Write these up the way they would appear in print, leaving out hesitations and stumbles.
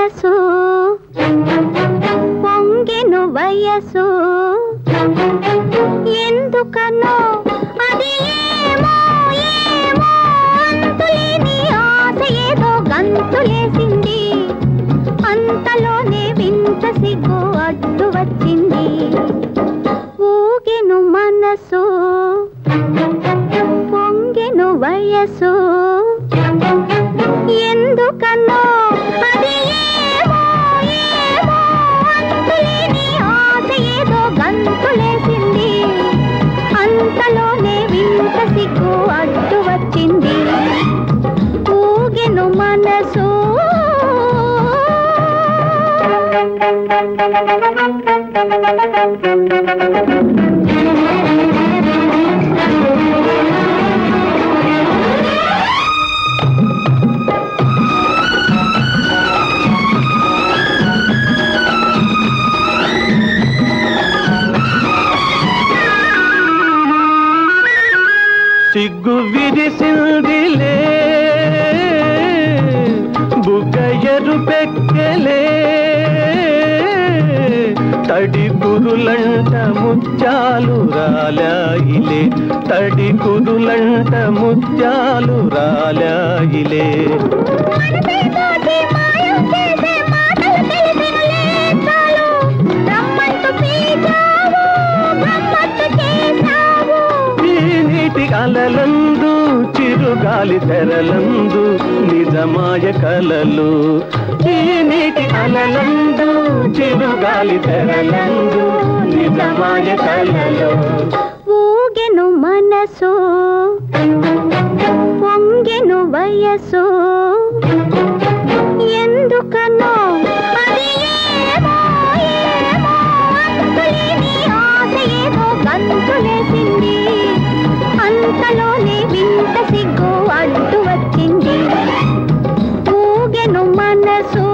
మనసు పొంగెను వయసు ఎందుకనో అది ఏమో ఏమో అంతులేని ఆశ ఏదో గంతులేసింది అంతలోనే వింత సిగ్గు అడ్డు వచ్చింది ఊగెను మనసు పొంగెను వయసు ఎందుకనో అది ఏమో ఏమో అంతులేని ఆశ ఏదో గంతులేసింది అంతలోనే వింత సిగ్గు అడ్డు వచ్చింది ఊగెను మనసు సిగ్గు విరిసిందిలే బుగ్గయరు పెక్కలే తడి కురులంట ముత్యాలు రాలాయిలే తడి కురులంట ముత్యాలు రాలాయిలే అలలందు చిరుగాలి తెరలందు నిజమాయ కలలు ఈ నీటి అలలందు చిరుగాలి తెరలందు నిజమాయ కలలు ఊగెను మనసు పొంగెను వయసు ఎందుకనో అది ఏమో ఏమో అంతులేని ఆశ ఏదో గంతులేసింది అంతలోనే వింత సిగ్గు అడ్డు వచ్చింది ఊగెను మనసు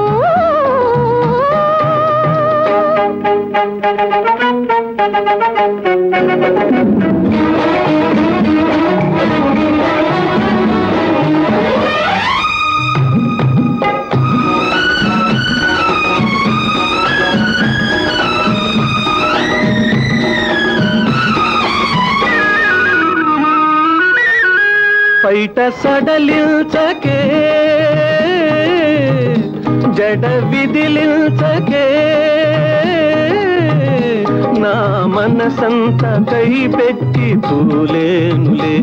పైట సడలిల్చకే జడ విదిలిల్చకే నా మనసంత కై పెట్టి తూలేనులే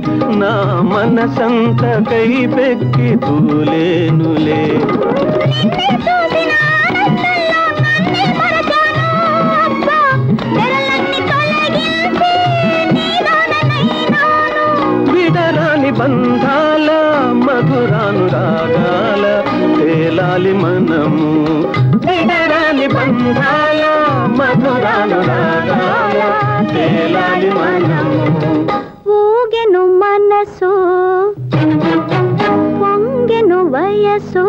నా మనసంత కై పెట్టి తూలేనులే విడరాని బంధాల మధురాను రాగాల తేలాలి మనము విడరాని బంధాల మధురాను రాగాల తేలాలి మనము ఊగెను మనసు పొంగెను వయసు